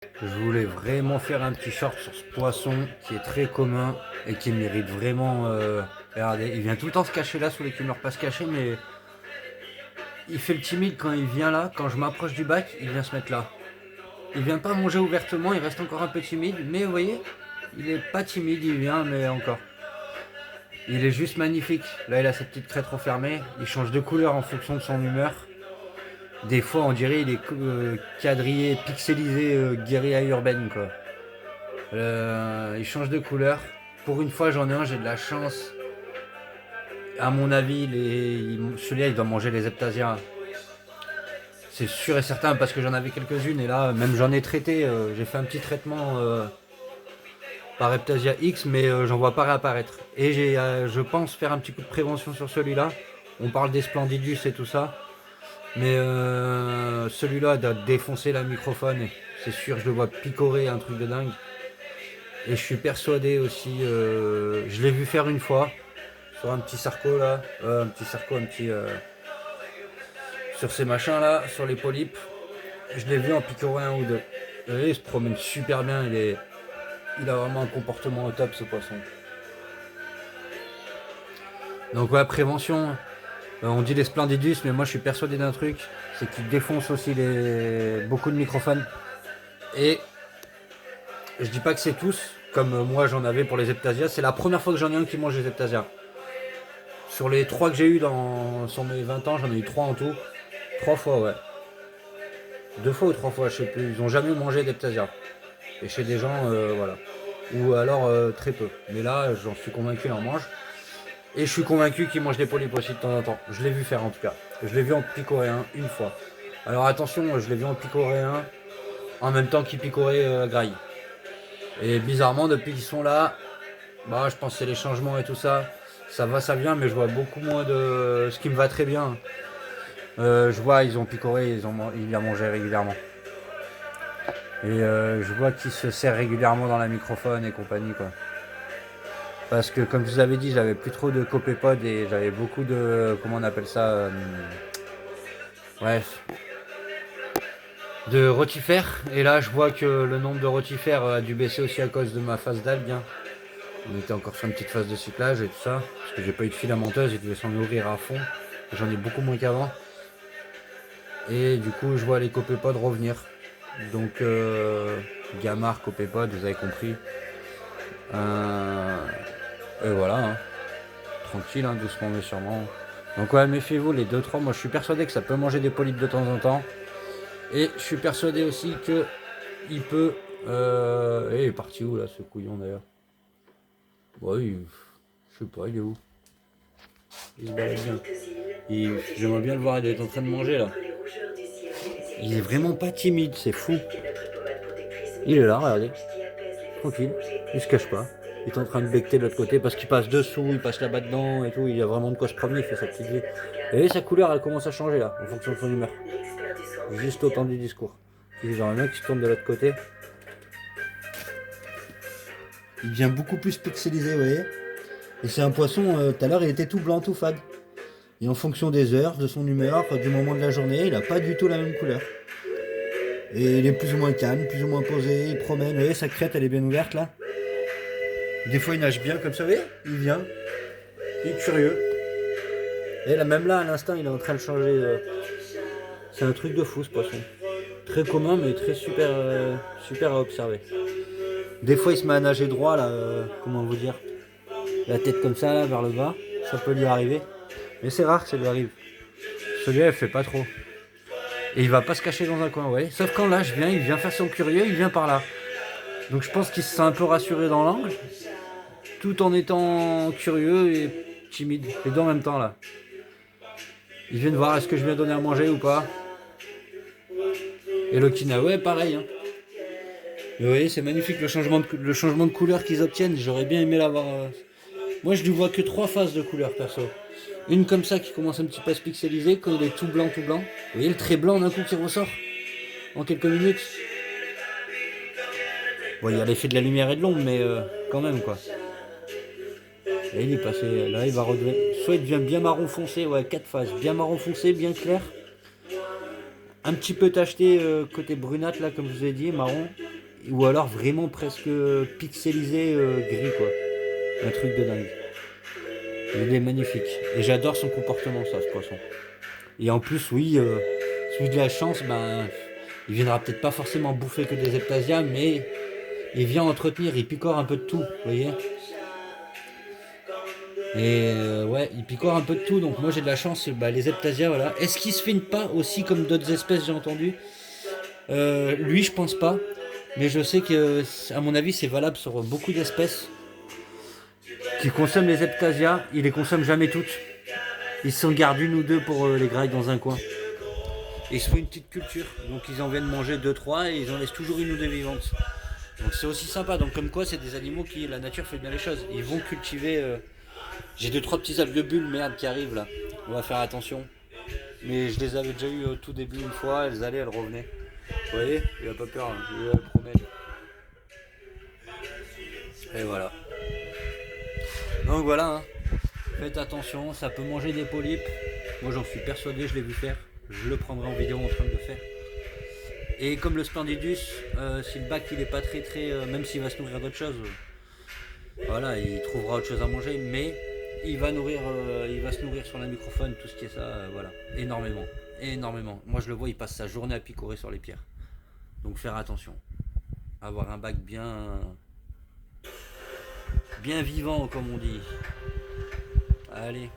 Je voulais vraiment faire un petit short sur ce poisson qui est très commun et qui mérite vraiment. Regardez, il vient tout le temps se cacher là sous les cumuleurs, pas se cacher, mais il fait le timide quand il vient là. Quand je m'approche du bac, il vient se mettre là. Il vient pas manger ouvertement, il reste encore un peu timide, mais vous voyez, il est pas timide, il vient, mais encore. Il est juste magnifique. Là, il a sa petite crête refermée. Il change de couleur en fonction de son humeur. Des fois, on dirait il est quadrillé, pixelisé, guérilla urbaine, quoi. Il change de couleur. Pour une fois, j'en ai un, j'ai de la chance. À mon avis, celui-là, il doit manger les heptasias. C'est sûr et certain parce que j'en avais quelques-unes et là, même j'en ai traité. J'ai fait un petit traitement par Heptasia X, mais j'en vois pas réapparaître. Et je pense faire un petit coup de prévention sur celui-là. On parle des Splendidus et tout ça. Mais celui-là doit défoncer la microphone. C'est sûr, je le vois picorer un truc de dingue. Et je suis persuadé aussi, je l'ai vu faire une fois sur un petit sarco là, sur ces machins là, sur les polypes. Je l'ai vu en picorer un ou deux. Et il se promène super bien, il a vraiment un comportement au top ce poisson. Donc ouais, prévention, on dit les splendidus, mais moi je suis persuadé d'un truc, c'est qu'ils défoncent aussi beaucoup de microphones. Et je dis pas que c'est tous, comme moi j'en avais pour les heptasias, c'est la première fois que j'en ai un qui mange les heptasias. Sur les 3 que j'ai eu sur mes 20 ans, j'en ai eu 3 en tout. 3 fois, ouais. 2 fois ou 3 fois, je sais plus. Ils ont jamais mangé d'heptasia. Et chez des gens, voilà. Ou alors très peu. Mais là, j'en suis convaincu, ils en mangent. Et je suis convaincu qu'ils mangent des polypes aussi de temps en temps. Je l'ai vu faire en tout cas. Je l'ai vu en picoréen une fois. Alors attention, je l'ai vu en picoréen en même temps qu'il picorait graille. Et bizarrement, depuis qu'ils sont là, bah, je pense que c'est les changements et tout ça. Ça va, ça vient, mais je vois beaucoup moins de. Ce qui me va très bien. Je vois, ils ont picoré, il a mangé régulièrement. Et je vois qu'il se sert régulièrement dans la microphone et compagnie, quoi. Parce que, comme je vous avais dit, j'avais plus trop de copépodes et j'avais beaucoup de. Comment on appelle ça bref. De rotifères. Et là, je vois que le nombre de rotifères a dû baisser aussi à cause de ma phase d'algue. Hein. On était encore sur une petite phase de cyclage et tout ça. Parce que j'ai pas eu de filamenteuse, il devait s'en nourrir à fond. J'en ai beaucoup moins qu'avant. Et du coup, je vois les copépodes revenir. Donc, Gamar, copépode, vous avez compris. Et voilà. Hein. Tranquille, hein, doucement mais sûrement. Donc, ouais, méfiez-vous, les 2-3. Moi, je suis persuadé que ça peut manger des polypes de temps en temps. Et je suis persuadé aussi que il peut. Il est parti où là, ce couillon d'ailleurs? Ouais, je sais pas, il est où? Il se balade bien. J'aimerais bien le voir, il est en train de manger là. Il est vraiment pas timide, c'est fou. Il est là, regardez. Tranquille, il se cache pas. Il est en train de becter de l'autre côté parce qu'il passe dessous, il passe là-bas dedans et tout. Il a vraiment de quoi se promener, il fait sa petite vie. Et sa couleur, elle commence à changer là, en fonction de son humeur. Juste au temps du discours. Il y a un mec qui se tourne de l'autre côté. Il devient beaucoup plus pixelisé, vous voyez. Et c'est un poisson, tout à l'heure, il était tout blanc, tout fade. Et en fonction des heures, de son humeur, du moment de la journée, il n'a pas du tout la même couleur. Et il est plus ou moins calme, plus ou moins posé, il promène. Vous voyez, sa crête, elle est bien ouverte là. Des fois, il nage bien comme ça, vous voyez. Il vient. Il est curieux. Et là, même là, à l'instant, il est en train de changer. C'est un truc de fou, ce poisson. Très commun, mais très super à observer. Des fois, il se met à nager droit, là, comment vous dire, la tête comme ça, là, vers le bas. Ça peut lui arriver. Mais c'est rare que ça lui arrive. Celui-là, il fait pas trop. Et il va pas se cacher dans un coin, ouais. Sauf quand là, il vient faire son curieux, il vient par là. Donc je pense qu'il se sent un peu rassuré dans l'angle, tout en étant curieux et timide. Les deux en même temps, là. Ils viennent voir est-ce que je viens donner à manger ou pas. Et l'Okina, ouais, pareil. Hein. Mais vous voyez, c'est magnifique le changement de couleur qu'ils obtiennent. J'aurais bien aimé l'avoir. Moi, je ne vois que 3 phases de couleur, perso. Une comme ça qui commence un petit peu à se pixeliser, quand il est tout blanc, tout blanc. Vous voyez le trait blanc d'un coup qui ressort en quelques minutes. Bon, il y a l'effet de la lumière et de l'ombre, mais quand même, quoi. Et il est passé, là, il va redevenir. Soit il devient bien marron foncé, ouais, 4 phases. Bien marron foncé, bien clair. Un petit peu tacheté côté brunâtre, là, comme je vous ai dit, marron. ou alors vraiment presque pixelisé gris quoi. Un truc de dingue. Il est magnifique. Et j'adore son comportement ça, ce poisson. Et en plus, oui, celui de la chance, ben, il viendra peut-être pas forcément bouffer que des heptasias, mais il vient entretenir, il picore un peu de tout, vous voyez. Et ouais, il picore un peu de tout, donc moi j'ai de la chance, bah, les heptasias, voilà. Est-ce qu'il se finit pas aussi comme d'autres espèces, j'ai entendu? Lui, je pense pas, mais je sais que, à mon avis, c'est valable sur beaucoup d'espèces qui consomment les heptasias, ils les consomment jamais toutes. Ils s'en gardent une ou deux pour les grailler dans un coin. Et ils se font une petite culture, donc ils en viennent manger deux trois et ils en laissent toujours une ou deux vivantes. Donc c'est aussi sympa, donc comme quoi c'est des animaux qui, la nature fait bien les choses. Ils vont cultiver... J'ai deux trois petits algues bulles merde qui arrivent là, on va faire attention. Mais je les avais déjà eu au tout début une fois, elles allaient, elles revenaient. Vous voyez, il a pas peur, hein. Je le promets. Et voilà. Donc voilà, hein. Faites attention, ça peut manger des polypes. Moi j'en suis persuadé, je l'ai vu faire. Je le prendrai en vidéo en train de le faire. Et comme le Splendidus, si le bac il est pas très même s'il va se nourrir d'autres choses, voilà, il trouvera autre chose à manger, mais il va se nourrir sur la microphone, tout ce qui est ça, voilà, énormément, énormément. Moi je le vois, il passe sa journée à picorer sur les pierres. Donc faire attention, avoir un bac bien vivant comme on dit. Allez.